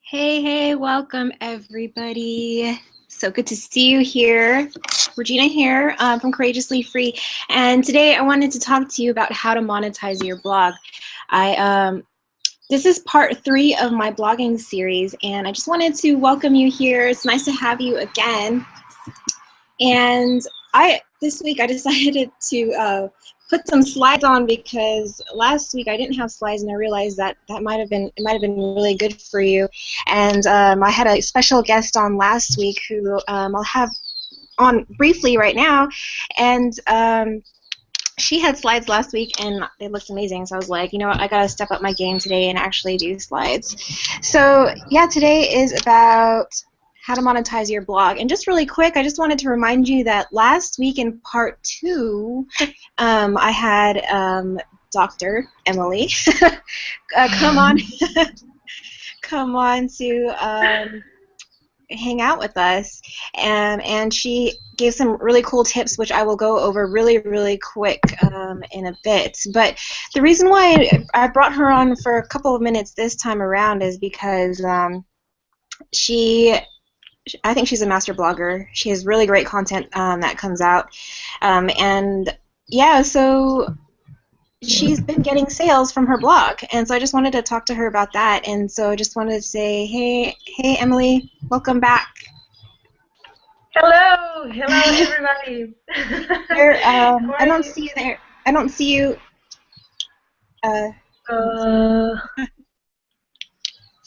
Hey, welcome everybody. So good to see you here. Regina here from Courageously Free. And today I wanted to talk to you about how to monetize your blog. This is part 3 of my blogging series, and I just wanted to welcome you here. It's nice to have you again. And this week I decided to put some slides on because last week I didn't have slides, and I realized that it might have been really good for you. And I had a special guest on last week who I'll have on briefly right now, and she had slides last week and they looked amazing. So I was like, you know what, I gotta step up my game today and actually do slides. So yeah, today is about how to monetize your blog. And just really quick, I just wanted to remind you that last week in part 2, I had Dr. Emily come on to hang out with us, and she gave some really cool tips, which I will go over really quick in a bit. But the reason why I brought her on for a couple of minutes this time around is because I think she's a master blogger. She has really great content that comes out, and yeah, so she's been getting sales from her blog, and so I just wanted to talk to her about that. And so I just wanted to say, hey Emily, welcome back. Hello everybody. I don't see you there. I don't see you.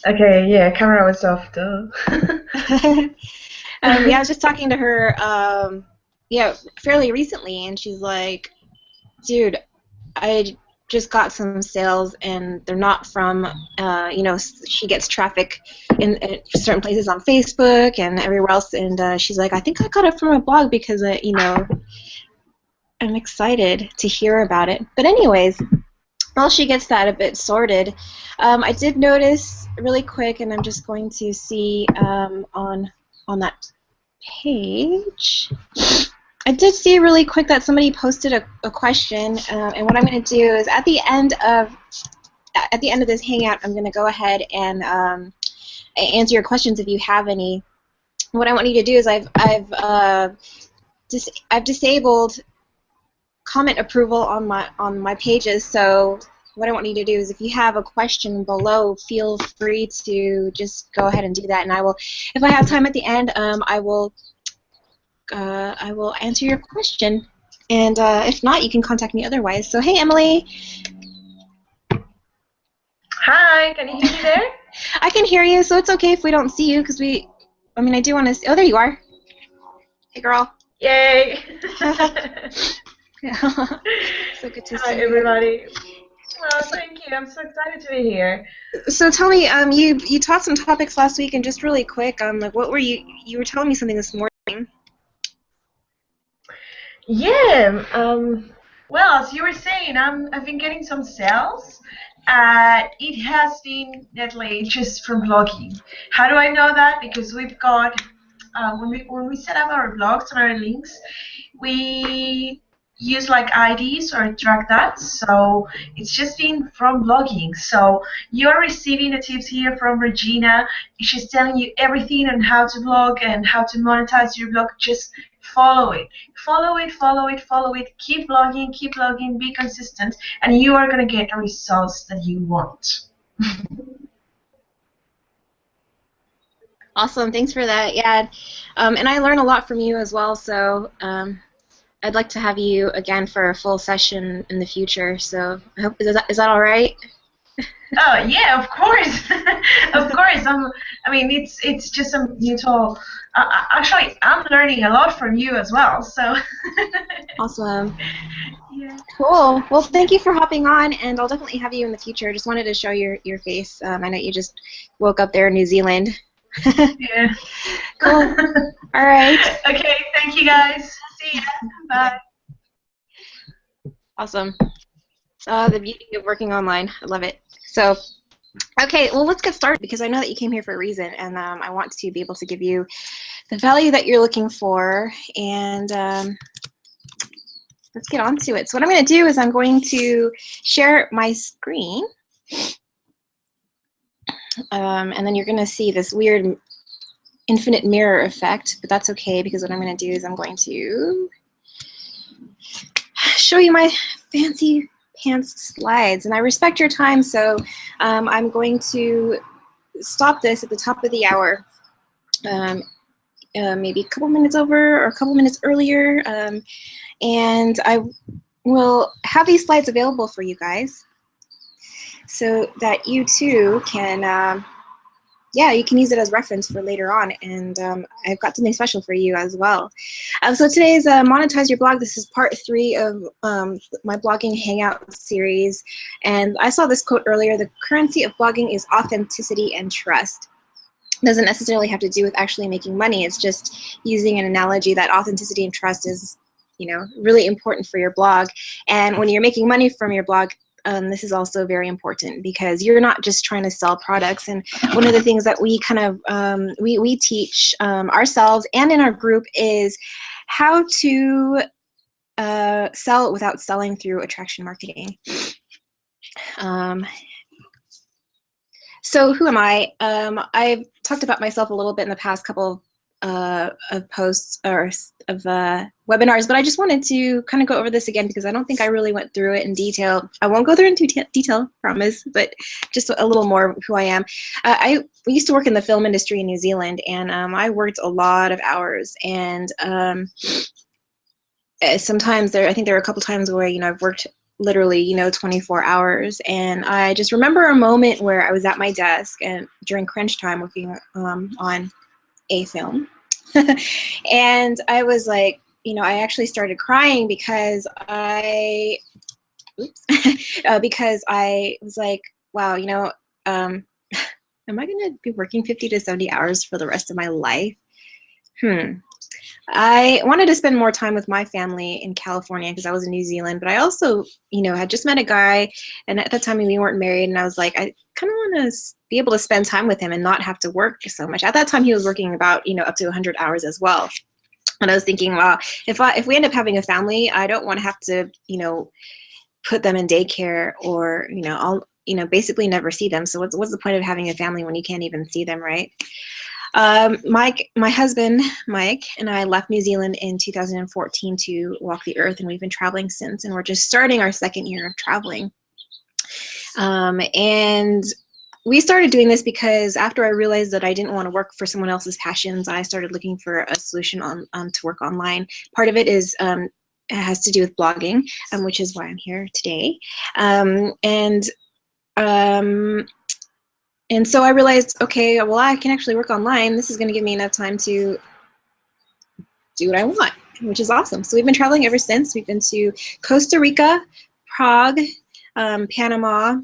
Okay, yeah, camera was off though. Yeah, I was just talking to her, fairly recently, and she's like, dude, I just got some sales, and they're not from, she gets traffic in certain places on Facebook and everywhere else, and she's like, I think I got it from a blog because, I'm excited to hear about it. But anyways, while she gets that a bit sorted, I did notice really quick, and I'm just going to see on that page, I did see really quick that somebody posted a question, and what I'm going to do is at the end of this hangout, I'm going to go ahead and answer your questions if you have any. What I want you to do is I've disabled comment approval on my pages. So what I want you to do is, if you have a question below, feel free to just go ahead and do that, and I will, if I have time at the end, I will answer your question, and if not, you can contact me otherwise. So hey, Emily. Hi, can you hear me there? I can hear you, so it's okay if we don't see you, because I do want to see. Oh, there you are. Hey, girl. Yay. So good to see you. Hi, everybody. Well, thank you. I'm so excited to be here. So tell me, you taught some topics last week, and just really quick, like, what were you were telling me something this morning. Yeah. Well, as you were saying, I've been getting some sales. It has been lately just from blogging. How do I know that? Because we've got when we set up our blogs and our links, we use like IDs or track that. So it's just been from blogging. So you're receiving the tips here from Regina. She's telling you everything on how to blog and how to monetize your blog. Just follow it. Follow it, follow it, follow it. Keep blogging, be consistent, and you are going to get the results that you want. Awesome, thanks for that. Yeah, and I learn a lot from you as well, so I'd like to have you again for a full session in the future. So I hope, is that all right? Oh yeah, of course, of course. I mean, it's just a mutual. Actually, I'm learning a lot from you as well. So. Awesome. Yeah. Cool. Well, thank you for hopping on, and I'll definitely have you in the future. Just wanted to show your face. I know you just woke up there in New Zealand. Yeah. Cool. All right. Okay. Thank you, guys. See ya. Bye. Awesome. The beauty of working online. I love it. So, okay, well, let's get started, because I know that you came here for a reason, and I want to be able to give you the value that you're looking for, and let's get on to it. So what I'm going to do is I'm going to share my screen, And then you're going to see this weird infinite mirror effect, but that's okay because what I'm going to do is I'm going to show you my fancy pants slides. And I respect your time, so I'm going to stop this at the top of the hour, maybe a couple minutes over or a couple minutes earlier. And I will have these slides available for you guys so that you too can, yeah, you can use it as reference for later on. And I've got something special for you as well. So today's Monetize Your Blog. This is part 3 of my blogging hangout series. And I saw this quote earlier: the currency of blogging is authenticity and trust. It doesn't necessarily have to do with actually making money. It's just using an analogy that authenticity and trust is, you know, really important for your blog. And when you're making money from your blog, this is also very important because you're not just trying to sell products. And one of the things that we kind of we teach ourselves and in our group is how to sell without selling through attraction marketing. So who am I? I've talked about myself a little bit in the past couple of posts or of webinars, but I just wanted to kind of go over this again because I don't think I really went through it in detail. I won't go through into detail, promise, but just a little more of who I am. I used to work in the film industry in New Zealand, and I worked a lot of hours. And sometimes I think there were a couple times where, you know, I've worked literally, 24 hours. And I just remember a moment where I was at my desk and during crunch time working on a film. And I was like, I actually started crying because because I was like, wow, am I going to be working 50 to 70 hours for the rest of my life? I wanted to spend more time with my family in California because I was in New Zealand, but I also, had just met a guy, and at that time we weren't married, and I was like, I kind of want to be able to spend time with him and not have to work so much. At that time he was working about, up to 100 hours as well. And I was thinking, wow, if we end up having a family, I don't want to have to, put them in daycare or, I'll, basically never see them. So what's the point of having a family when you can't even see them, right? My husband, Mike, and I left New Zealand in 2014 to walk the earth, and we've been traveling since, and we're just starting our 2nd year of traveling. And we started doing this because after I realized that I didn't want to work for someone else's passions, I started looking for a solution to work online. Part of it is it has to do with blogging, which is why I'm here today. And so I realized, okay, well, I can actually work online. This is going to give me enough time to do what I want, which is awesome. So we've been traveling ever since. We've been to Costa Rica, Prague, Panama.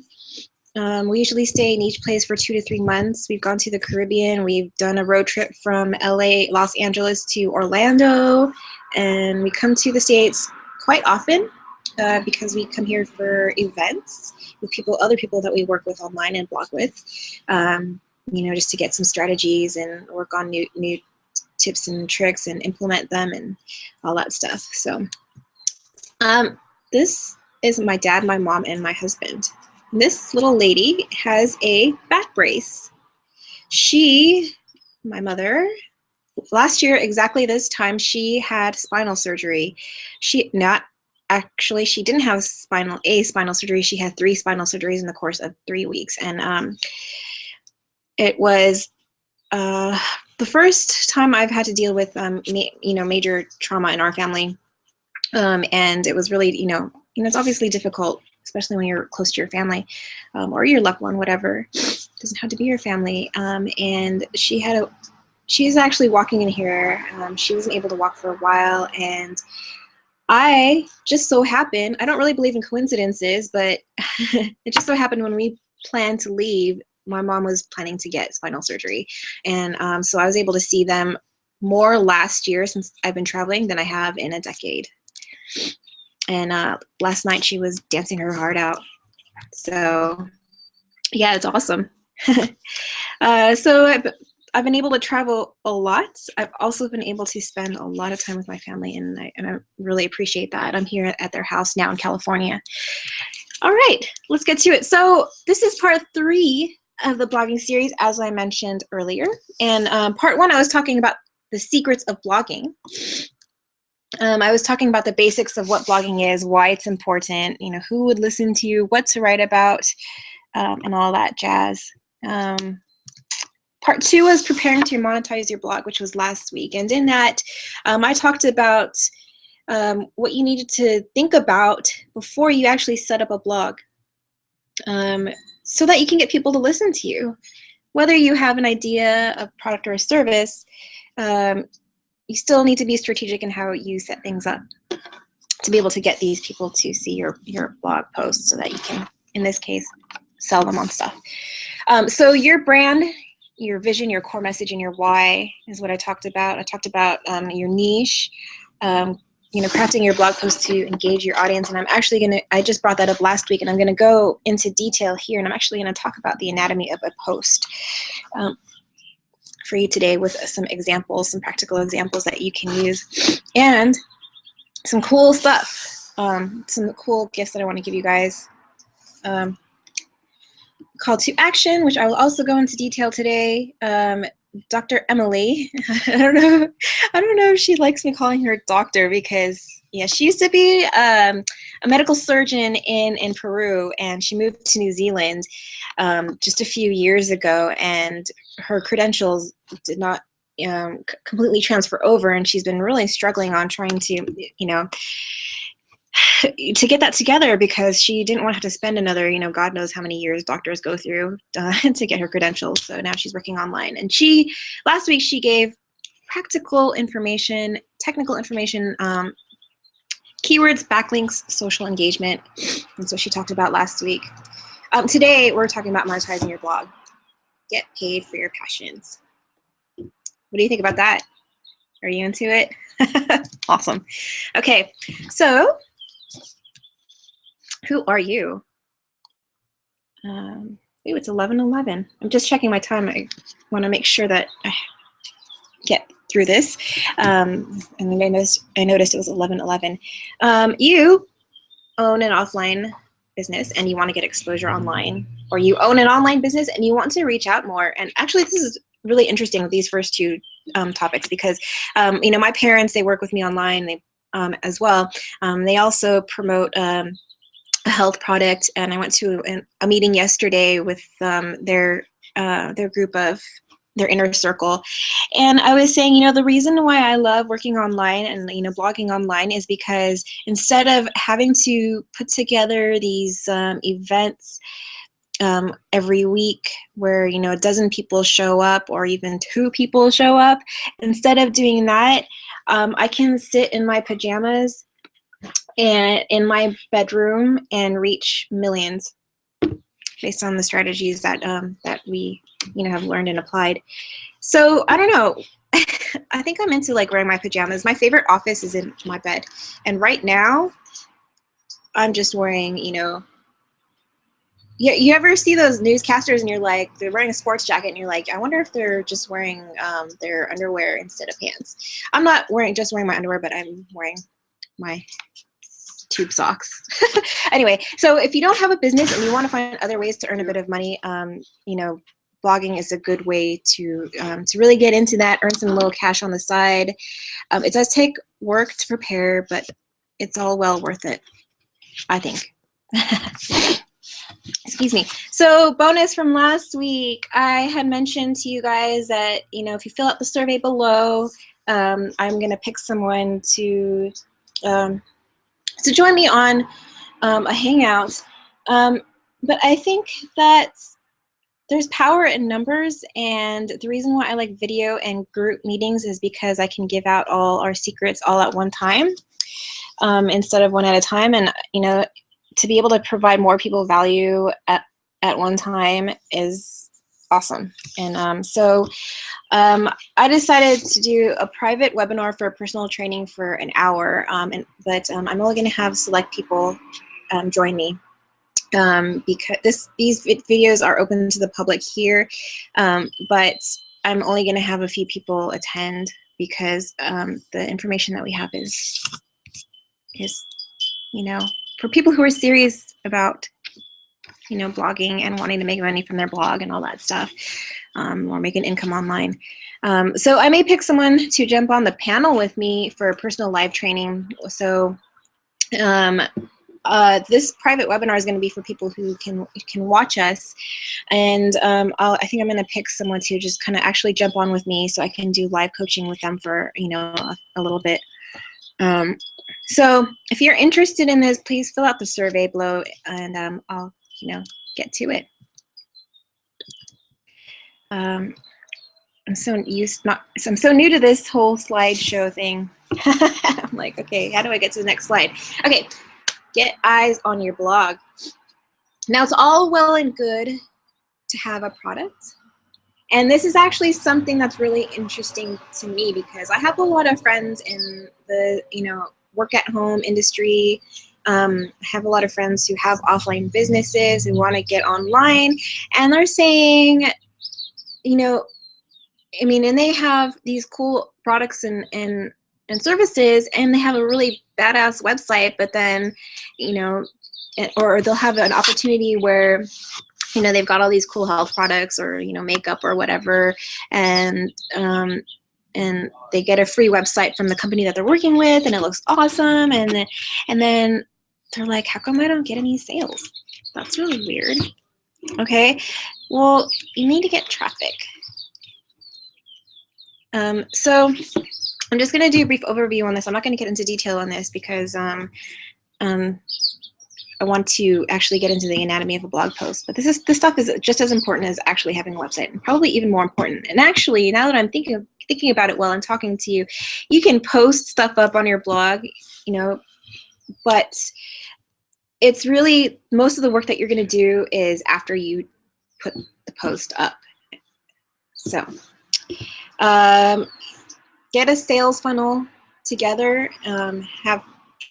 We usually stay in each place for 2 to 3 months. We've gone to the Caribbean. We've done a road trip from LA, Los Angeles to Orlando. And we come to the States quite often because we come here for events with other people that we work with online and blog with, just to get some strategies and work on new tips and tricks and implement them and all that stuff. So this is my dad, my mom, and my husband. This little lady has a back brace. My mother, last year exactly this time, she had spinal surgery. She didn't have spinal surgery. She had 3 spinal surgeries in the course of 3 weeks. And it was the first time I've had to deal with, major trauma in our family. And it was really, it's obviously difficult, especially when you're close to your family or your loved one, whatever. It doesn't have to be your family. And she's actually walking in here. She wasn't able to walk for a while, and I just so happened, I don't really believe in coincidences, but it just so happened when we planned to leave, my mom was planning to get spinal surgery. And so I was able to see them more last year since I've been traveling than I have in a decade. And last night she was dancing her heart out. So yeah, it's awesome. So I've been able to travel a lot. I've also been able to spend a lot of time with my family, and I really appreciate that. I'm here at their house now in California. All right, let's get to it. So this is part 3 of the blogging series, as I mentioned earlier. And part 1, I was talking about the secrets of blogging. I was talking about the basics of what blogging is, why it's important, you know, who would listen to you, what to write about, and all that jazz. Part 2 was preparing to monetize your blog, which was last week. And in that, I talked about what you needed to think about before you actually set up a blog, so that you can get people to listen to you. Whether you have an idea, a product, or a service, you still need to be strategic in how you set things up to be able to get these people to see your blog posts so that you can, in this case, sell them on stuff. So your brand, your vision, your core message, and your why is what I talked about. I talked about your niche, you know, crafting your blog post to engage your audience. And I'm actually I just brought that up last week, and I'm gonna go into detail here, and I'm actually gonna talk about the anatomy of a post for you today with some examples, some practical examples that you can use, and some cool stuff, some cool gifts that I want to give you guys. Call to action, which I will also go into detail today. Dr. Emily, I don't know if she likes me calling her doctor, because yeah, she used to be a medical surgeon in Peru, and she moved to New Zealand just a few years ago, and her credentials did not completely transfer over, and she's been really struggling on trying to, you know, to get that together, because she didn't want to have to spend another, you know, God knows how many years doctors go through to get her credentials. So now she's working online. And last week she gave practical information, technical information, keywords, backlinks, social engagement. And so she talked about last week. Today we're talking about monetizing your blog. Get paid for your passions. What do you think about that? Are you into it? Awesome. Okay, so who are you? Ooh, it's 11:11. I'm just checking my time. I want to make sure that I get through this. And then I noticed it was 11:11. You own an offline business and you want to get exposure online, or you own an online business and you want to reach out more. And actually, this is really interesting, these first two topics, because you know, my parents, they work with me online. They as well. They also promote a health product, and I went to a meeting yesterday with their group of their inner circle, and I was saying, you know, the reason why I love working online and, you know, blogging online is because instead of having to put together these events every week where, you know, a dozen people show up or even 2 people show up, instead of doing that, I can sit in my pajamas and in my bedroom and reach millions based on the strategies that that we, you know, have learned and applied. So I don't know. I think I'm into like wearing my pajamas. My favorite office is in my bed, and right now I'm just wearing, you know. Yeah, you ever see those newscasters and you're like, they're wearing a sports jacket and you're like, I wonder if they're just wearing their underwear instead of pants. I'm not just wearing my underwear, but I'm wearing my tube socks. Anyway, so if you don't have a business and you want to find other ways to earn a bit of money, you know, blogging is a good way to really get into that, earn some little cash on the side. It does take work to prepare, but it's all well worth it, I think. Excuse me. So bonus from last week, I had mentioned to you guys that, you know, if you fill out the survey below, I'm going to pick someone to join me on a hangout. But I think that there's power in numbers, and the reason why I like video and group meetings is because I can give out all our secrets all at one time instead of one at a time. And, you know, to be able to provide more people value at one time is awesome. And so I decided to do a private webinar for personal training for an hour, but I'm only going to have select people join me because these videos are open to the public here, but I'm only going to have a few people attend because the information that we have is, you know, for people who are serious about, you know, blogging and wanting to make money from their blog and all that stuff, or make an income online. So I may pick someone to jump on the panel with me for personal live training. So this private webinar is going to be for people who can watch us, and I think I'm going to pick someone to just kind of actually jump on with me so I can do live coaching with them for, you know, a little bit. So if you're interested in this, please fill out the survey below, and I'll, you know, get to it. I'm so new to this whole slideshow thing. I'm like, okay, how do I get to the next slide? Okay, get eyes on your blog. Now, it's all well and good to have a product, and this is actually something that's really interesting to me because I have a lot of friends in the, you know, work at home industry. I have a lot of friends who have offline businesses who want to get online, and they're saying, you know, I mean, and they have these cool products and services, and they have a really badass website, but then, you know, or they'll have an opportunity where, you know, they've got all these cool health products or, you know, makeup or whatever, and they get a free website from the company that they're working with, and it looks awesome, and then they're like, how come I don't get any sales? That's really weird. Okay, well, you need to get traffic. So I'm just going to do a brief overview on this. I'm not going to get into detail on this because I want to actually get into the anatomy of a blog post. But this stuff is just as important as actually having a website, and probably even more important. And actually, now that I'm thinking about it while I'm talking to you, you can post stuff up on your blog, you know, but it's really, most of the work that you're going to do is after you put the post up. So get a sales funnel together, have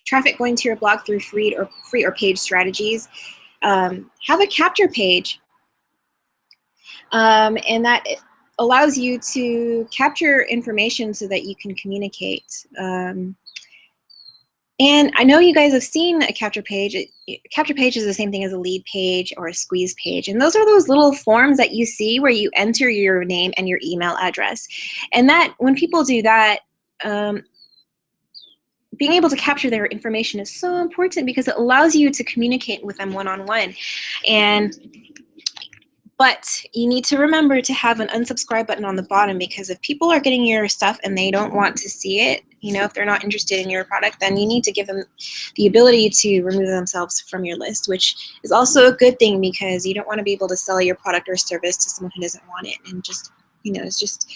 traffic going to your blog through free or paid strategies. Have a capture page, and that allows you to capture information so that you can communicate. And I know you guys have seen a capture page. A capture page is the same thing as a lead page or a squeeze page. And those are those little forms that you see where you enter your name and your email address. And that, when people do that, being able to capture their information is so important because it allows you to communicate with them one-on-one. But you need to remember to have an unsubscribe button on the bottom, because if people are getting your stuff and they don't want to see it, you know, if they're not interested in your product, then you need to give them the ability to remove themselves from your list, which is also a good thing because you don't want to be able to sell your product or service to someone who doesn't want it, and just, you know, it's just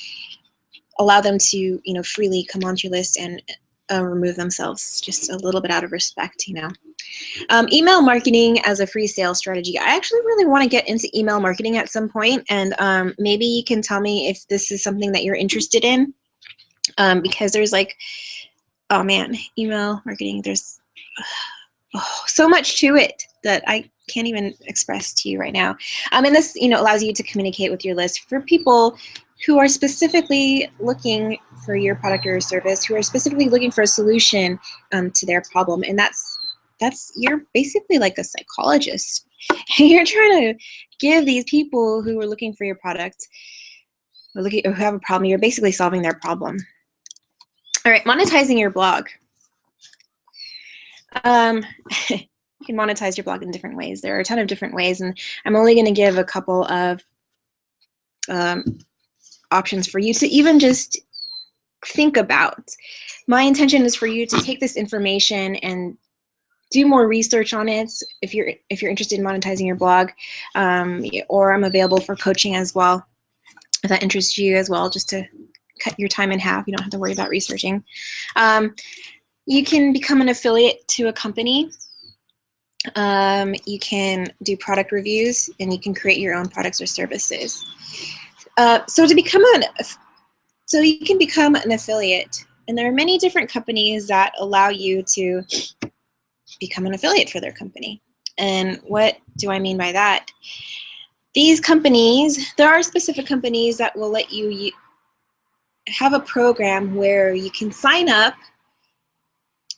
allow them to, you know, freely come onto your list and remove themselves just a little bit out of respect, you know. Email marketing as a free sales strategy. I actually really want to get into email marketing at some point, and maybe you can tell me if this is something that you're interested in, because there's like, oh man, email marketing, there's so much to it that I can't even express to you right now. And this, you know, allows you to communicate with your list for people who are specifically looking for your product or service, who are specifically looking for a solution to their problem. And that's you're basically like a psychologist. You're trying to give these people who are looking for your product or who have a problem, you're basically solving their problem. All right, monetizing your blog. You can monetize your blog in different ways. There are a ton of different ways, and I'm only going to give a couple of options for you to even just think about. My intention is for you to take this information and do more research on it if you're interested in monetizing your blog, or I'm available for coaching as well if that interests you as well, just to cut your time in half. You don't have to worry about researching. You can become an affiliate to a company. You can do product reviews, and you can create your own products or services. So you can become an affiliate, and there are many different companies that allow you to become an affiliate for their company. And what do I mean by that? These companies, there are specific companies that will let you have a program where you can sign up,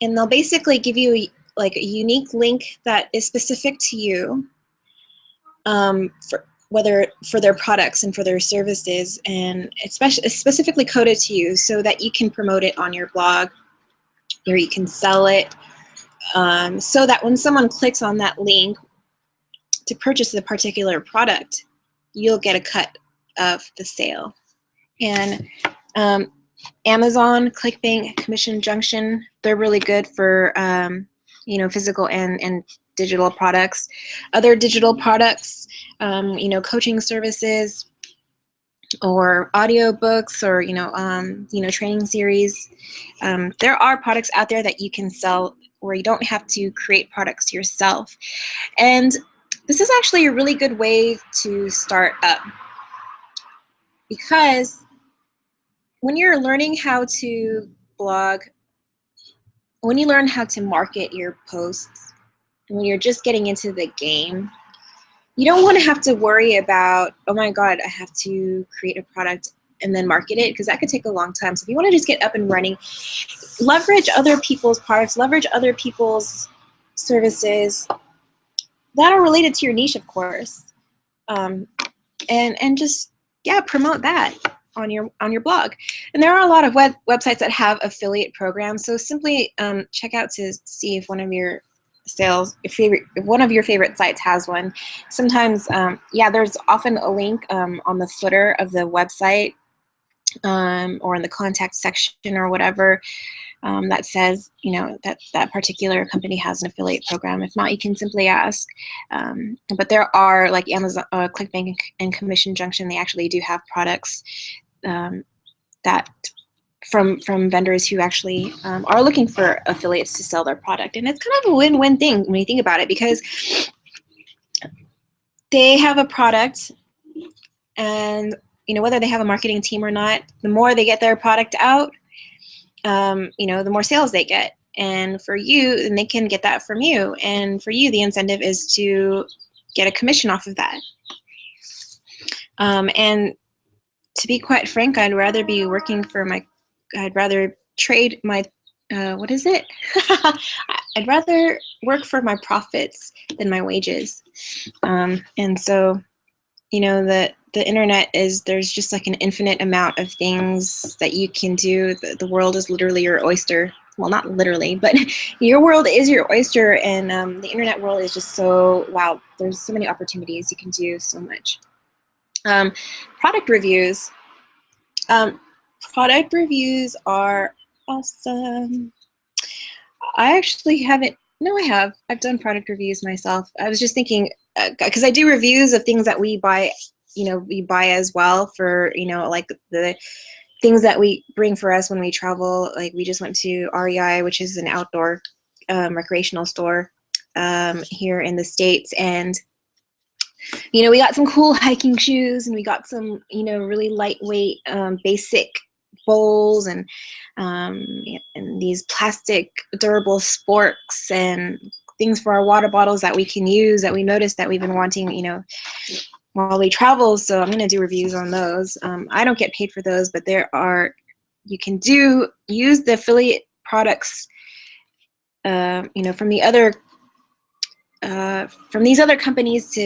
and they'll basically give you like a unique link that is specific to you. for their products and for their services, and especially specifically coded to you so that you can promote it on your blog, or you can sell it, so that when someone clicks on that link to purchase the particular product, you'll get a cut of the sale. And Amazon, ClickBank, Commission Junction, they're really good for physical and digital products. Other digital products, coaching services, or audio books, or training series. There are products out there that you can sell where you don't have to create products yourself. And this is actually a really good way to start up, because when you're learning how to blog, when you learn how to market your posts, when you're just getting into the game, you don't want to have to worry about, oh my God, I have to create a product and then market it, because that could take a long time. So if you want to just get up and running, leverage other people's products, leverage other people's services that are related to your niche, of course, and just promote that on your blog. And there are a lot of websites that have affiliate programs. So simply check out to see if one of your if one of your favorite sites has one. Sometimes, there's often a link on the footer of the website, or in the contact section or whatever, that says, that particular company has an affiliate program. If not, you can simply ask. But there are, like Amazon, ClickBank, and Commission Junction, they actually do have products that from vendors who actually are looking for affiliates to sell their product. And it's kind of a win-win thing when you think about it, because they have a product, and whether they have a marketing team or not, the more they get their product out, the more sales they get. And for you, and they can get that from you. And for you, the incentive is to get a commission off of that. And to be quite frank, I'd rather be working for I'd rather trade my, what is it? I'd rather work for my profits than my wages. And so, the internet there's just like an infinite amount of things that you can do. The world is literally your oyster. Well, not literally, but your world is your oyster, and the internet world is just so, wow, there's so many opportunities. You can do so much. Product reviews. Product reviews are awesome. I actually haven't, no, I have. I've done product reviews myself. I was just thinking, because I do reviews of things that we buy, we buy as well for, like the things that we bring for us when we travel. Like we just went to REI, which is an outdoor recreational store here in the States. And we got some cool hiking shoes, and we got some, really lightweight, basic bowls, and these plastic durable sporks, and things for our water bottles that we can use, that we noticed that we've been wanting, while we travel. So I'm going to do reviews on those. I don't get paid for those, but you can use the affiliate products, from the other, from these other companies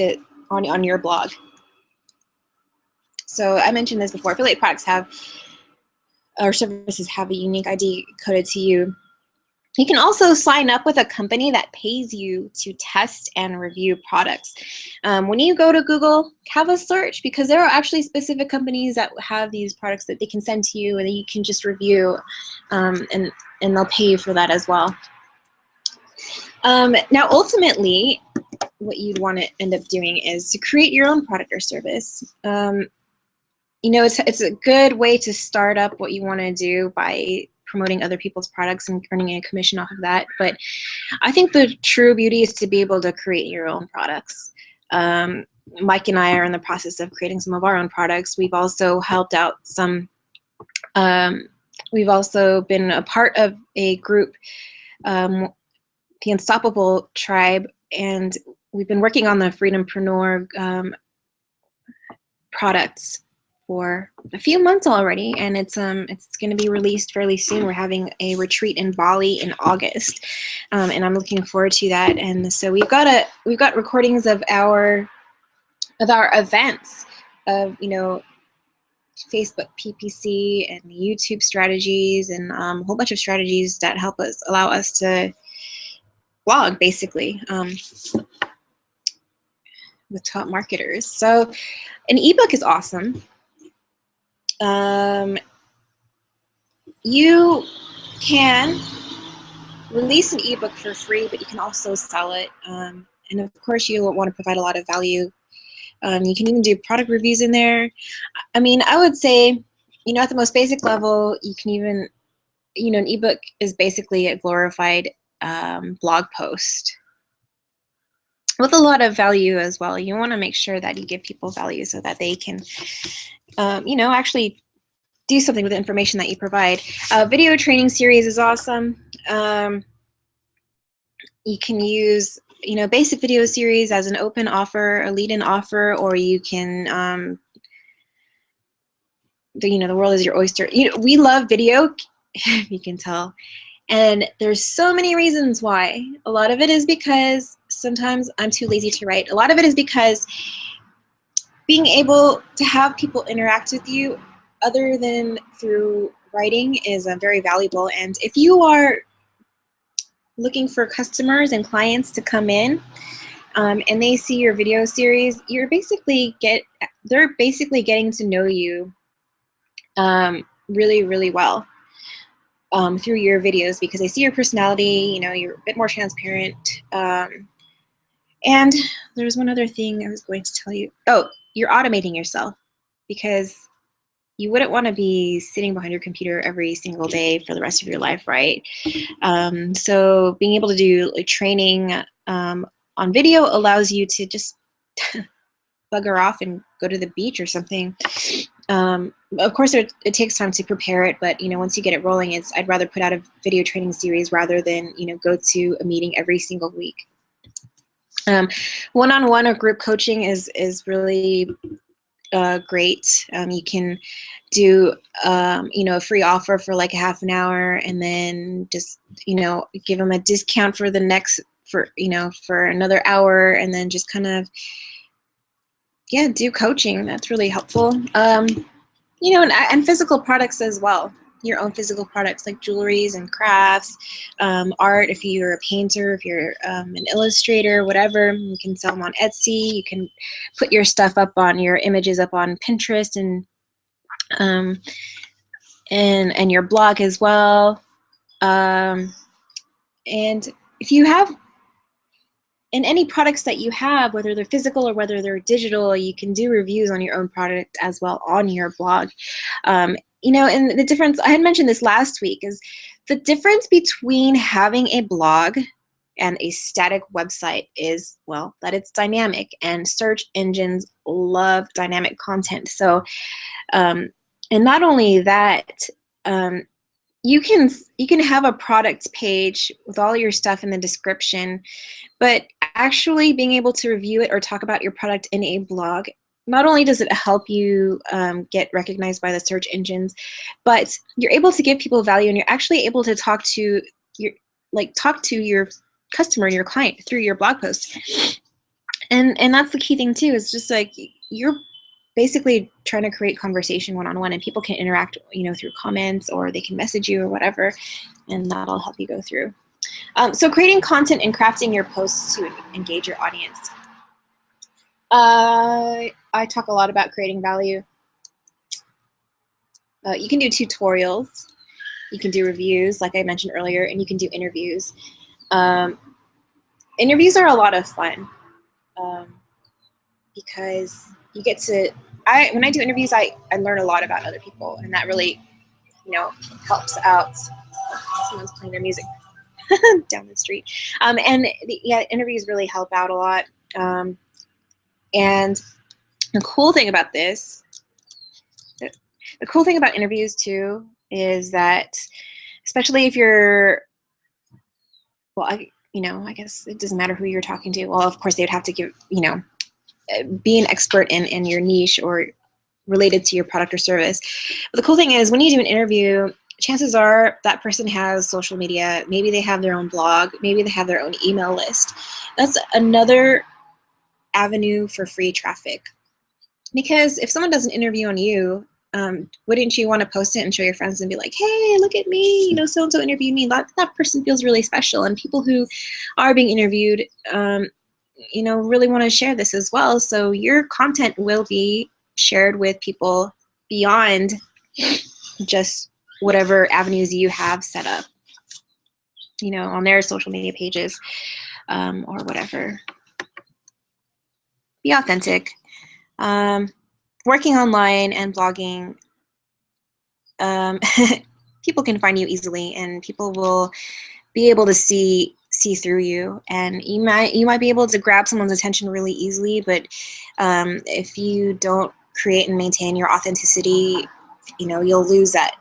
on your blog. So I mentioned this before. Affiliate products or services have a unique ID coded to you. You can also sign up with a company that pays you to test and review products. When you go to Google, have a search, because there are actually specific companies that have these products that they can send to you, and you can just review, and they'll pay you for that as well. Now, ultimately, what you'd want to end up doing is to create your own product or service. It's a good way to start up what you want to do by promoting other people's products and earning a commission off of that. But I think the true beauty is to be able to create your own products. Mike and I are in the process of creating some of our own products. We've also helped out some, we've also been a part of a group, the Unstoppable Tribe, and we've been working on the Freedompreneur products for a few months already, and it's going to be released fairly soon. We're having a retreat in Bali in August, and I'm looking forward to that. And so we've got recordings of our of our events, of, you know, Facebook PPC and YouTube strategies, and a whole bunch of strategies that allow us to blog, basically, with top marketers. So an ebook is awesome. You can release an ebook for free, but you can also sell it. And of course, you want to provide a lot of value. You can even do product reviews in there. I mean, I would say, you know, at the most basic level, you can even, you know, an ebook is basically a glorified blog post with a lot of value as well. You want to make sure that you give people value so that they can, you know, actually do something with the information that you provide. Video training series is awesome. You can use, you know, basic video series as an open offer, a lead-in offer, or you can, you know, the world is your oyster. You know, we love video, you can tell. And there's so many reasons why. A lot of it is because sometimes I'm too lazy to write. A lot of it is because being able to have people interact with you other than through writing is very valuable. And if you are looking for customers and clients to come in, and they see your video series, they're basically getting to know you really, really well through your videos, because they see your personality. You know, you're a bit more transparent. And there's one other thing I was going to tell you. Oh, you're automating yourself, because you wouldn't want to be sitting behind your computer every single day for the rest of your life, right? So being able to do like training on video allows you to just bugger off and go to the beach or something. Of course, it takes time to prepare it, but you know, once you get it rolling, I'd rather put out a video training series rather than, you know, go to a meeting every single week. One-on-one or group coaching is really great. You can do you know, a free offer for like a half an hour, and then just, you know, give them a discount for the next, you know, for another hour, and then just kind of, yeah, do coaching. That's really helpful. You know, and physical products as well. Your own physical products like jewelries and crafts, art. If you're a painter, if you're an illustrator, whatever, you can sell them on Etsy. You can put your stuff up on your images up on Pinterest and your blog as well. And if you have, in any products that you have, whether they're physical or whether they're digital, you can do reviews on your own product as well on your blog. You know, and the difference, I had mentioned this last week, is the difference between having a blog and a static website is, well, that it's dynamic, and search engines love dynamic content. So, and not only that, you can have a product page with all your stuff in the description, but actually being able to review it or talk about your product in a blog, not only does it help you get recognized by the search engines, but you're able to give people value, and you're actually able to talk to your customer, your client, through your blog posts. And that's the key thing too, is just like you're basically trying to create conversation one-on-one, and people can interact, you know, through comments, or they can message you or whatever, and that'll help you go through. So creating content and crafting your posts to engage your audience. I talk a lot about creating value. You can do tutorials, you can do reviews, like I mentioned earlier, and you can do interviews. Interviews are a lot of fun because you get to, when I do interviews, I learn a lot about other people, and that really, you know, helps out. Someone's playing their music down the street. Yeah, interviews really help out a lot. And the cool thing about this, the cool thing about interviews too, is that, especially if you're, well, I guess it doesn't matter who you're talking to. Well, of course they would have to give, you know, be an expert in your niche or related to your product or service. But the cool thing is, when you do an interview, chances are that person has social media. Maybe they have their own blog. Maybe they have their own email list. That's another avenue for free traffic. Because if someone does an interview on you, wouldn't you want to post it and show your friends and be like, hey, look at me, you know, so-and-so interviewed me. That person feels really special. And people who are being interviewed, you know, really want to share this as well. So your content will be shared with people beyond just whatever avenues you have set up, you know, on their social media pages, or whatever. Be authentic. Working online and blogging, people can find you easily, and people will be able to see through you, and you might be able to grab someone's attention really easily, but if you don't create and maintain your authenticity, you know, you'll lose that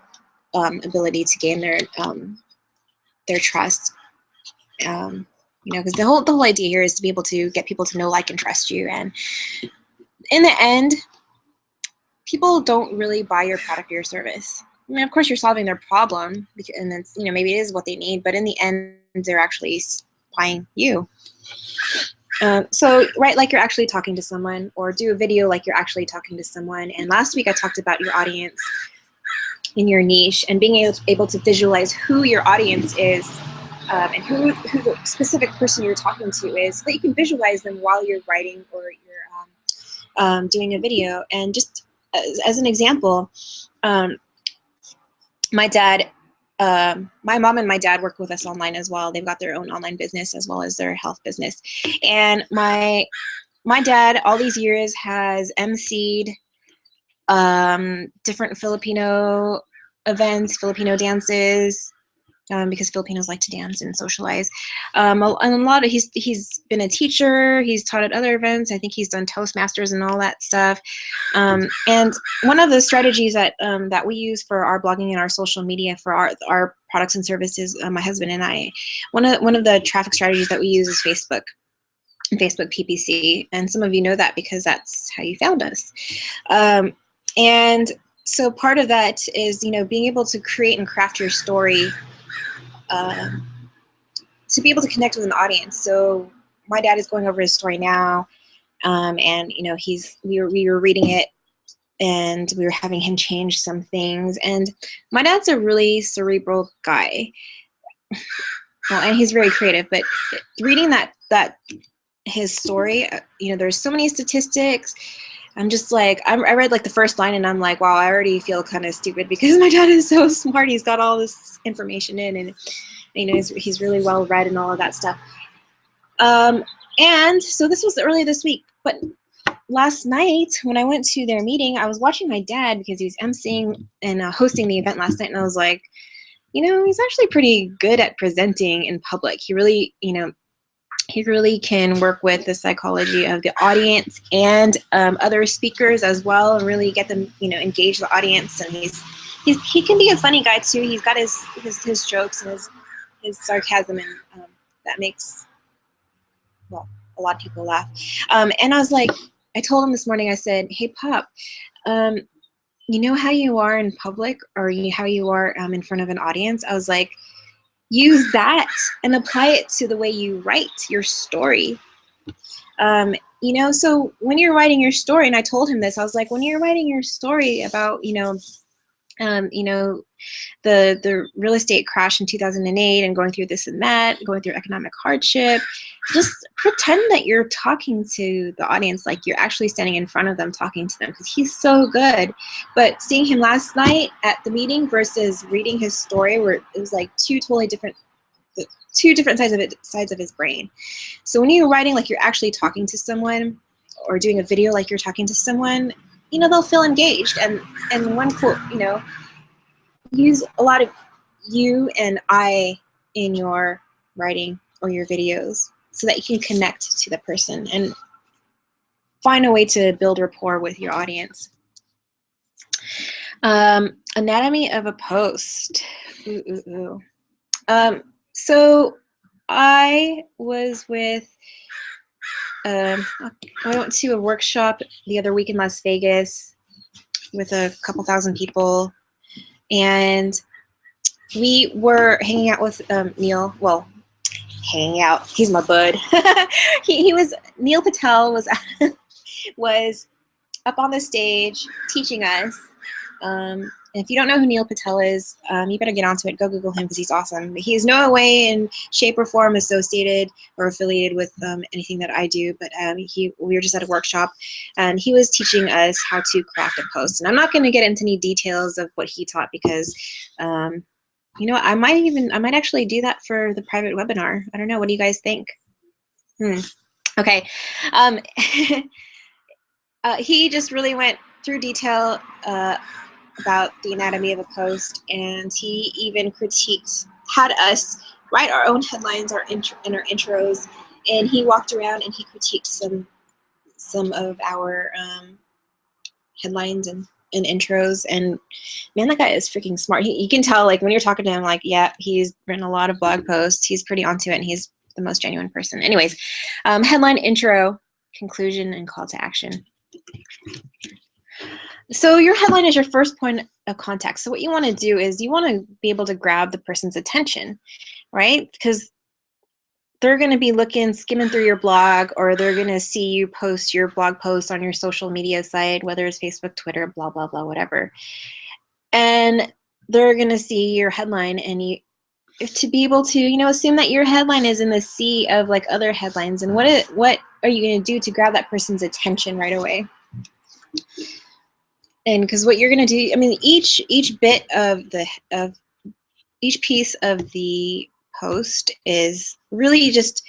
ability to gain their trust. You know, because the whole idea here is to be able to get people to know, like, and trust you, and in the end, people don't really buy your product or your service. I mean, of course, you're solving their problem, and it's, you know, maybe it is what they need, but in the end, they're actually buying you. So write like you're actually talking to someone, or do a video like you're actually talking to someone. And last week I talked about your audience in your niche, and being able to visualize who your audience is, and who the specific person you're talking to is, so that you can visualize them while you're writing or you're doing a video. And just as an example, my mom and my dad work with us online as well. They've got their own online business as well as their health business. And my dad, all these years, has emceed different Filipino events, Filipino dances, because Filipinos like to dance and socialize. And a lot of he's been a teacher. He's taught at other events. I think he's done Toastmasters and all that stuff. And one of the strategies that we use for our blogging and our social media for our products and services, my husband and I, one of the traffic strategies that we use is Facebook PPC. And some of you know that because that's how you found us. And so part of that is, you know, being able to create and craft your story, to be able to connect with an audience. So my dad is going over his story now, and, you know, we were reading it, and we were having him change some things. And my dad's a really cerebral guy, well, and he's very creative. But reading that his story, you know, there's so many statistics. I'm just like, I read like the first line, and I'm like, wow, I already feel kind of stupid because my dad is so smart. He's got all this information in, and, you know, he's really well read and all of that stuff. And so this was early this week, but last night when I went to their meeting, I was watching my dad because he was emceeing and hosting the event last night, and I was like, you know, he's actually pretty good at presenting in public. He really, you know, he really can work with the psychology of the audience and other speakers as well, and really get them, you know, engage the audience. And he can be a funny guy too. He's got his jokes and his sarcasm, and that makes, well, a lot of people laugh. And I was like, I told him this morning, I said, hey, Pop, you know how you are in public, or how you are in front of an audience? I was like, use that and apply it to the way you write your story. You know, so when you're writing your story, and I told him this, I was like, when you're writing your story about, you know, the real estate crash in 2008 and going through this and that, going through economic hardship, just pretend that you're talking to the audience, like you're actually standing in front of them talking to them, because he's so good. But seeing him last night at the meeting versus reading his story, where it was like two different sides of his brain. So when you're writing like you're actually talking to someone, or doing a video like you're talking to someone, you know, they'll feel engaged. And one quote, you know, use a lot of you and I in your writing or your videos, so that you can connect to the person and find a way to build rapport with your audience. Anatomy of a post. So I was with, I went to a workshop the other week in Las Vegas with a couple thousand people, and we were hanging out with Neil. Well, hanging out. He's my bud. he was, Neil Patel was was up on the stage teaching us. If you don't know who Neil Patel is, you better get onto it. Go Google him because he's awesome. He is no way in shape or form associated or affiliated with anything that I do, but we were just at a workshop, and he was teaching us how to craft a post. And I'm not going to get into any details of what he taught because, you know, I might actually do that for the private webinar. I don't know. What do you guys think? Okay. He just really went through detail about the anatomy of a post, and he even had us write our own headlines, our intros, and he walked around and he critiqued some of our headlines and intros. And man, that guy is freaking smart. You can tell, like, when you're talking to him, like, yeah, he's written a lot of blog posts. He's pretty onto it, and he's the most genuine person. Anyways, headline, intro, conclusion, and call to action. So your headline is your first point of contact. So what you want to do is you want to be able to grab the person's attention, right? Because they're going to be skimming through your blog, or they're going to see you post your blog post on your social media site, whether it's Facebook, Twitter, blah, blah, blah, whatever. And they're going to see your headline, and to be able to, you know, assume that your headline is in the sea of like other headlines. And what are you going to do to grab that person's attention right away? And because what you're going to do, I mean, each bit of each piece of the post is really just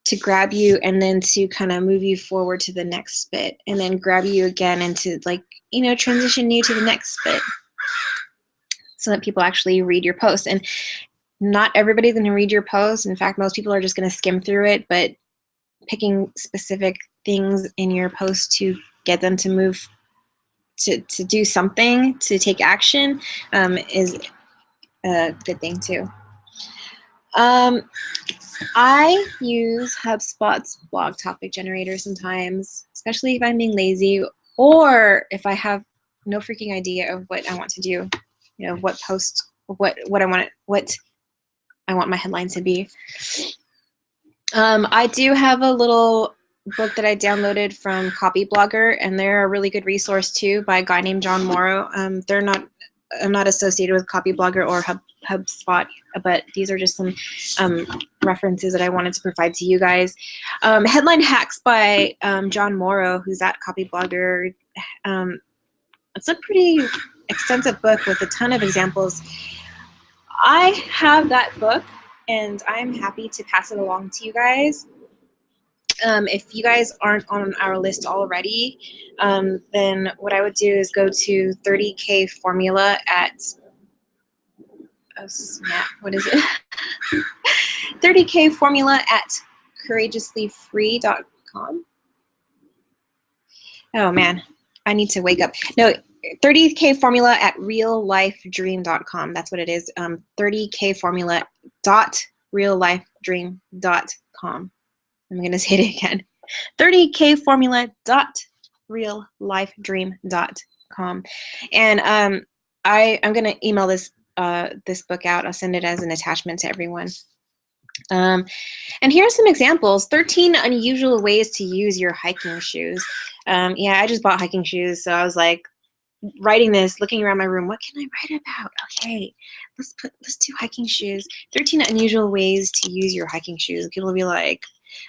to grab you and then to kind of move you forward to the next bit, and then grab you again and to, like, you know, transition you to the next bit so that people actually read your post. And not everybody's going to read your post. In fact, most people are just going to skim through it, but picking specific things in your post to get them to move to do something, to take action, is a good thing too. I use HubSpot's blog topic generator sometimes, especially if I'm being lazy, or if I have no freaking idea of what I want to do, you know, what I want my headlines to be. I do have a little book that I downloaded from Copyblogger, and they're a really good resource too, by a guy named John Morrow. I'm not associated with Copyblogger or HubSpot, but these are just some references that I wanted to provide to you guys. Headline Hacks by John Morrow, who's at Copyblogger. It's a pretty extensive book with a ton of examples. I have that book, and I'm happy to pass it along to you guys. If you guys aren't on our list already, then what I would do is go to 30K Formula at, oh snap, what is it? 30K Formula at courageouslyfree.com. Oh man, I need to wake up. No, 30K Formula at reallifedream.com. That's what it is. 30K Formula .reallifedream.com. I'm going to say it again. 30kformula.reallifedream.com. And I'm going to email this book out. I'll send it as an attachment to everyone. And here are some examples. 13 unusual ways to use your hiking shoes. Yeah, I just bought hiking shoes, so I was like writing this, looking around my room. What can I write about? Okay, let's do hiking shoes. 13 unusual ways to use your hiking shoes. People will be like,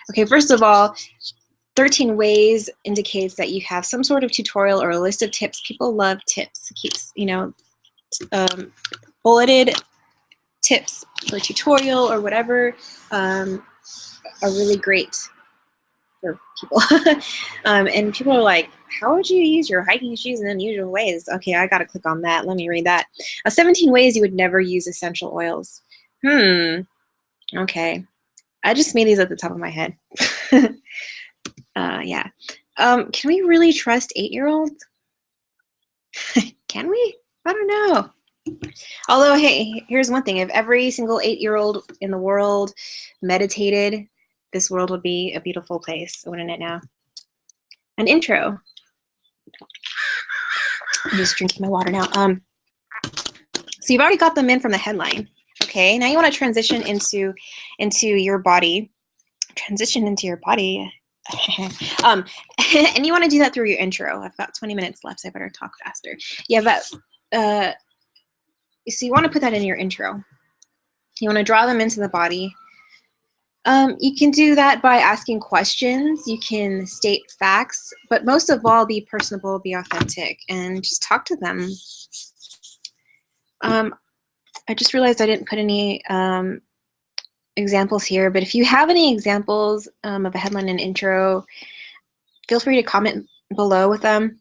okay, first of all, 13 ways indicates that you have some sort of tutorial or a list of tips. People love tips. Keeps, you know, bulleted tips for tutorial or whatever are really great for people. And people are like, how would you use your hiking shoes in unusual ways? Okay, I gotta click on that. Let me read that. 17 ways you would never use essential oils. Okay. I just made these at the top of my head. Yeah. Can we really trust 8-year-olds? Can we? I don't know. Although, hey, here's one thing. If every single 8-year-old in the world meditated, this world would be a beautiful place, wouldn't it now? An intro. I'm just drinking my water now. So you've already got them in from the headline. Okay. Okay, now you want to transition into your body. Transition into your body. And you want to do that through your intro. I've got 20 minutes left, so I better talk faster. Yeah, but so you want to put that in your intro. You want to draw them into the body. You can do that by asking questions. You can state facts, but most of all, be personable, be authentic, and just talk to them. I just realized I didn't put any examples here, but if you have any examples of a headline and intro, feel free to comment below with them.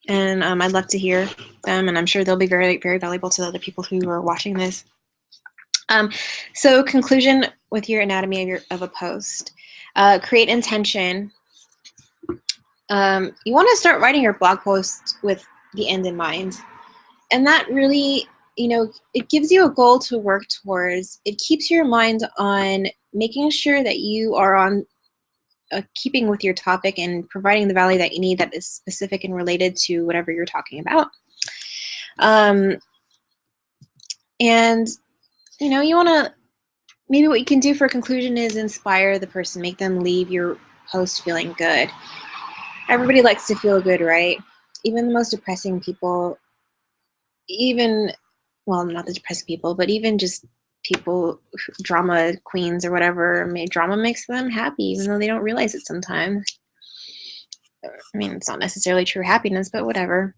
And I'd love to hear them, and I'm sure they'll be very, very valuable to the other people who are watching this. So conclusion with your anatomy of a post. Create intention. You want to start writing your blog post with the end in mind. And that really, it gives you a goal to work towards. It keeps your mind on making sure that you are on keeping with your topic and providing the value that you need that is specific and related to whatever you're talking about. And, you want to, maybe what you can do for a conclusion is inspire the person, make them leave your post feeling good. Everybody likes to feel good, right? Even the most depressing people, well, not the depressing people, but even just people, drama queens or whatever, drama makes them happy, even though they don't realize it sometimes. I mean, it's not necessarily true happiness, but whatever.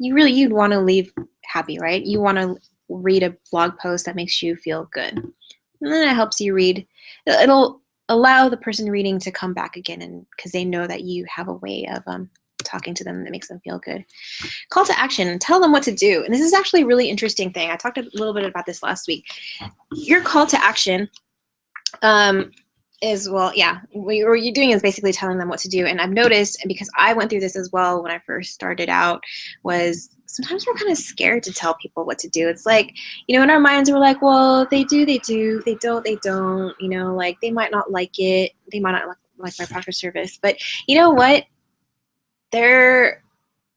You'd want to leave happy, right? You want to read a blog post that makes you feel good. And then it helps you read. It'll allow the person reading to come back again, and because they know that you have a way of talking to them that makes them feel good. Call to action. Tell them what to do. And this is actually a really interesting thing. I talked a little bit about this last week. Your call to action is, well, yeah, what you're doing is basically telling them what to do. And I've noticed, and because I went through this as well when I first started out, was sometimes we're kind of scared to tell people what to do. It's like, in our minds we're like, well, they do, they don't, like they might not like it. They might not like my product or service. But you know what? They're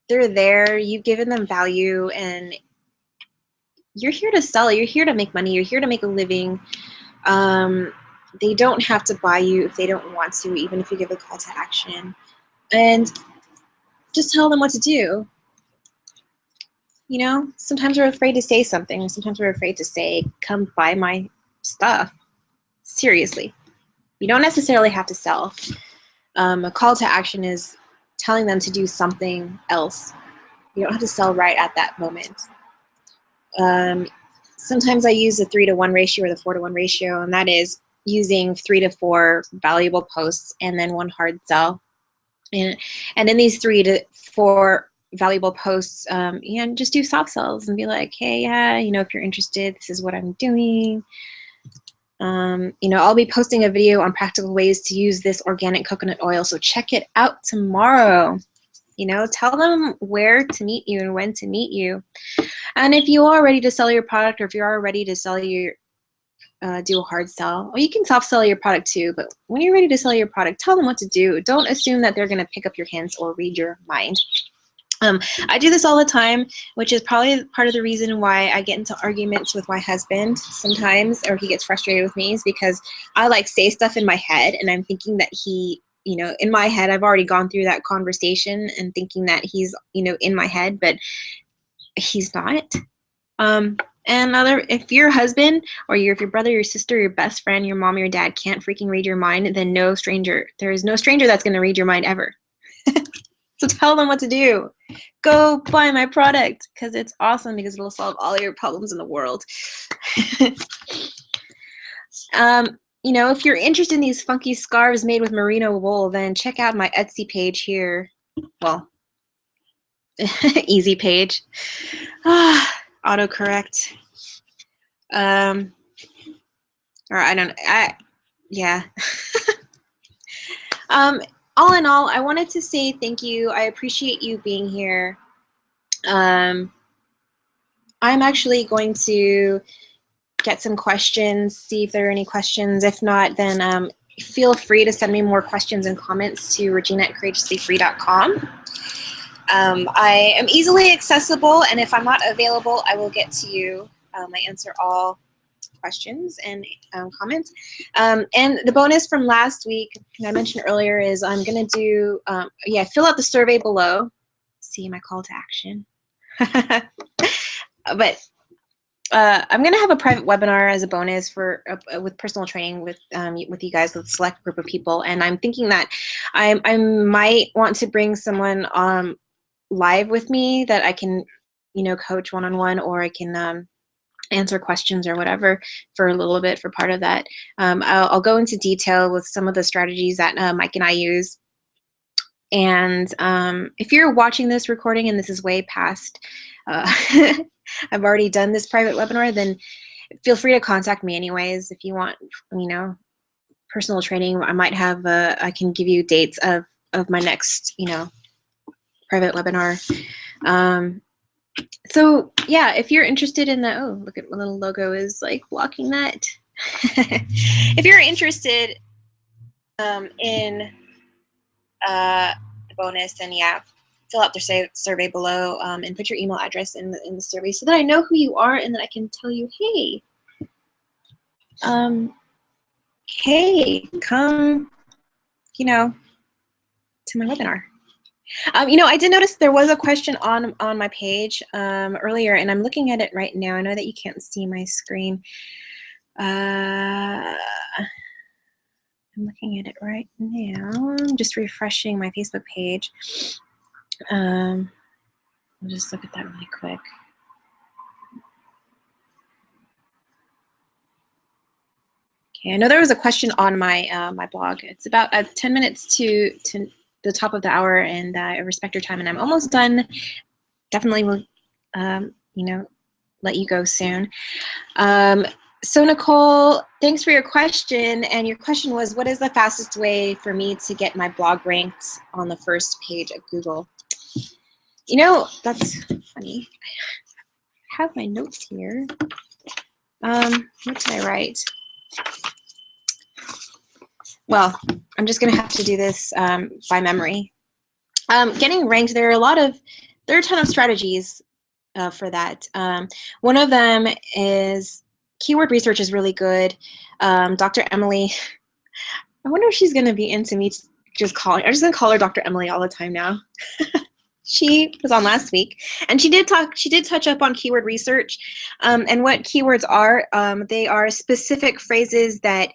there. You've given them value, and you're here to sell. You're here to make money. You're here to make a living. They don't have to buy you if they don't want to, even if you give a call to action. And just tell them what to do. Sometimes we're afraid to say something. Sometimes we're afraid to say, come buy my stuff. Seriously. You don't necessarily have to sell. A call to action is telling them to do something else. You don't have to sell right at that moment. Sometimes I use the 3-to-1 ratio or the 4-to-1 ratio, and that is using 3 to 4 valuable posts and then 1 hard sell. And in these 3 to 4 valuable posts, and just do soft sells and be like, hey, yeah, if you're interested, this is what I'm doing. I'll be posting a video on practical ways to use this organic coconut oil, so check it out tomorrow. Tell them where to meet you and when to meet you. And if you are ready to sell your product, or if you are ready to sell your do a hard sell, or you can soft sell your product too, but when you're ready to sell your product, tell them what to do. Don't assume that they're going to pick up your hints or read your mind. I do this all the time, which is probably part of the reason why I get into arguments with my husband sometimes, or he gets frustrated with me, is because I say stuff in my head, and I'm thinking that he, in my head, I've already gone through that conversation and thinking that he's, in my head, but he's not. And if your husband, or if your brother, your sister, your best friend, your mom, or your dad can't freaking read your mind, then there is no stranger that's going to read your mind ever. So tell them what to do. Go buy my product, because it's awesome, because it'll solve all your problems in the world. If you're interested in these funky scarves made with merino wool, then check out my Etsy page here. Well, easy page. Autocorrect. Or yeah. All in all, I wanted to say thank you. I appreciate you being here. I'm actually going to get some questions, see if there are any questions. If not, then feel free to send me more questions and comments to regina@courageouslyfree.com. I am easily accessible, and if I'm not available, I will get to you. I answer all questions and comments. And the bonus from last week, I mentioned earlier, is I'm going to do, fill out the survey below. See my call to action. But I'm going to have a private webinar as a bonus for with personal training with you guys, with a select group of people. And I'm thinking that I might want to bring someone live with me that I can, coach one-on-one, or I can answer questions or whatever for a little bit for part of that. I'll go into detail with some of the strategies that Mike and I use. And if you're watching this recording and this is way past, I've already done this private webinar, then feel free to contact me anyways. If you want, personal training, I might have, I can give you dates of my next, private webinar. So yeah, if you're interested in that, oh, look at my little logo is like blocking that. If you're interested in the bonus, then yeah, fill out the survey below and put your email address in the survey so that I know who you are and that I can tell you, hey, come, to my webinar. I did notice there was a question on my page earlier, and I'm looking at it right now. I know that you can't see my screen. I'm looking at it right now. I'm just refreshing my Facebook page. I'll just look at that really quick. Okay, I know there was a question on my my blog. It's about 10 minutes to the top of the hour, and I respect your time, and I'm almost done. Definitely will, let you go soon. So Nicole, thanks for your question. And your question was, what is the fastest way for me to get my blog ranked on the first page of Google? That's funny. I have my notes here. What did I write? Well, I'm just gonna have to do this by memory. Getting ranked, there are a ton of strategies for that. One of them is keyword research is really good. Dr. Emily, I wonder if she's gonna be into me just calling. I'm just gonna call her Dr. Emily all the time now. She was on last week, and she did touch up on keyword research, and what keywords are. They are specific phrases that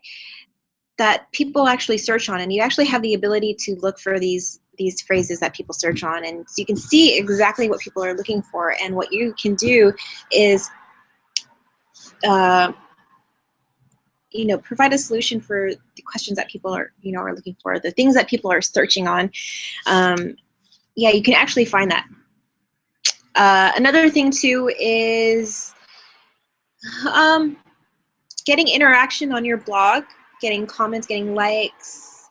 people actually search on, and you actually have the ability to look for these phrases that people search on, and so you can see exactly what people are looking for. And what you can do is provide a solution for the questions that people are are looking for, the things that people are searching on. Yeah, you can actually find that. Another thing too is getting interaction on your blog, getting comments, getting likes,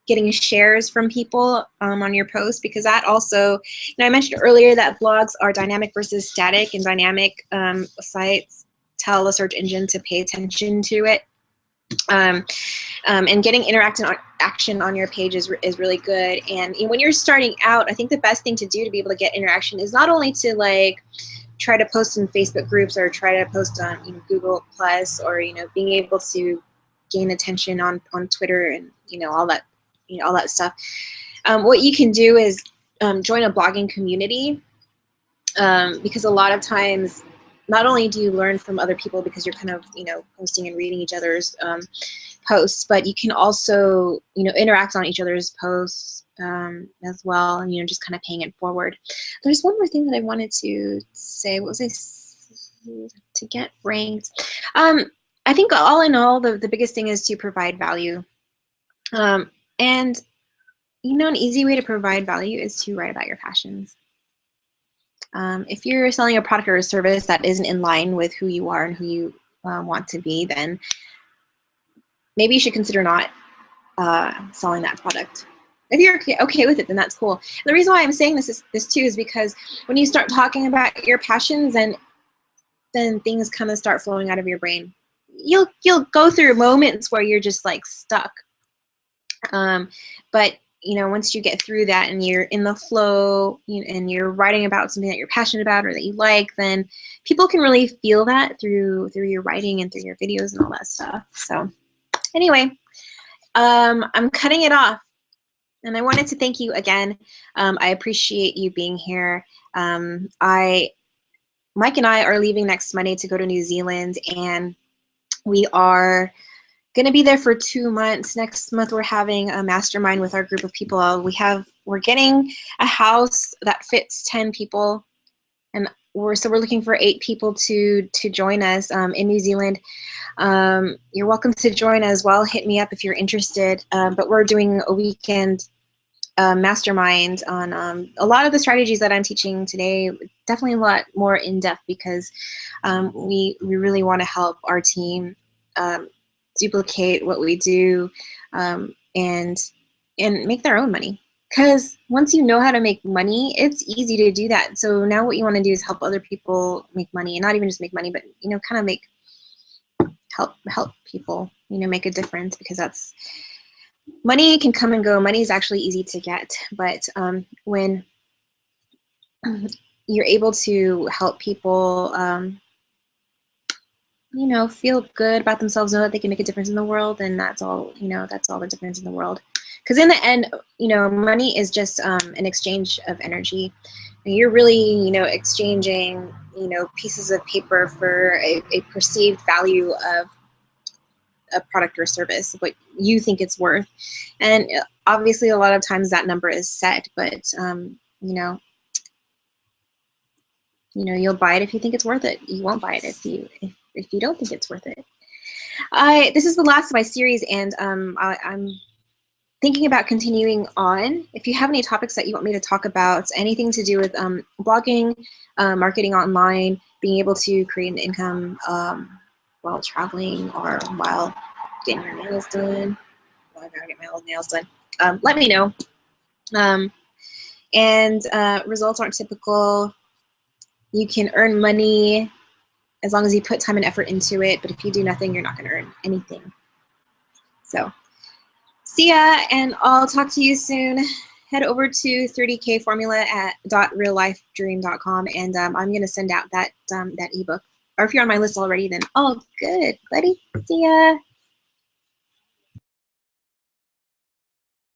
getting shares from people on your posts, because that also, I mentioned earlier that blogs are dynamic versus static, and dynamic sites tell the search engine to pay attention to it. And getting interaction on your page is really good. And when you're starting out, I think the best thing to do to be able to get interaction is not only to try to post in Facebook groups or try to post on Google Plus, or being able to gain attention on Twitter and all that stuff. What you can do is join a blogging community, because a lot of times not only do you learn from other people because you're kind of posting and reading each other's posts, but you can also interact on each other's posts as well, and just kind of paying it forward. There's one more thing that I wanted to say. What was to get ranked? I think all in all, the biggest thing is to provide value, and an easy way to provide value is to write about your passions. If you're selling a product or a service that isn't in line with who you are and who you want to be, then maybe you should consider not selling that product. If you're okay with it, then that's cool. And the reason why I'm saying this too is because when you start talking about your passions, then things kind of start flowing out of your brain. You'll go through moments where you're just stuck. But once you get through that and you're in the flow, and you're writing about something that you're passionate about or that you like, then people can really feel that through your writing and through your videos and all that stuff. So anyway, I'm cutting it off. And I wanted to thank you again. I appreciate you being here. Mike and I are leaving next Monday to go to New Zealand, and we are going to be there for 2 months. Next month, we're having a mastermind with our group of people. We're getting a house that fits 10 people, and we're looking for 8 people to join us in New Zealand. You're welcome to join as well. Hit me up if you're interested. But we're doing a weekend mastermind on a lot of the strategies that I'm teaching today, definitely a lot more in depth, because we really want to help our team duplicate what we do and make their own money. Because once you know how to make money, it's easy to do that. So now what you want to do is help other people make money, and not even just make money, but kind of help people make a difference, because that's money can come and go. Money is actually easy to get, but when you're able to help people, feel good about themselves, know that they can make a difference in the world, then that's all the difference in the world. Because in the end, money is just an exchange of energy. You're really, exchanging, pieces of paper for a perceived value of a product or service, what you think it's worth. And obviously a lot of times that number is set, but you'll buy it if you think it's worth it. You won't buy it if you don't think it's worth it. This is the last of my series, and I'm thinking about continuing on. If you have any topics that you want me to talk about, anything to do with blogging, marketing online, being able to create an income while traveling or while getting your nails done. Well, I gotta get my old nails done. Let me know. And results aren't typical. You can earn money as long as you put time and effort into it, but if you do nothing, you're not going to earn anything. So see ya, and I'll talk to you soon. Head over to 30kformula at .reallifedream.com, and I'm going to send out that ebook. Or if you're on my list already, then all good, buddy. See ya.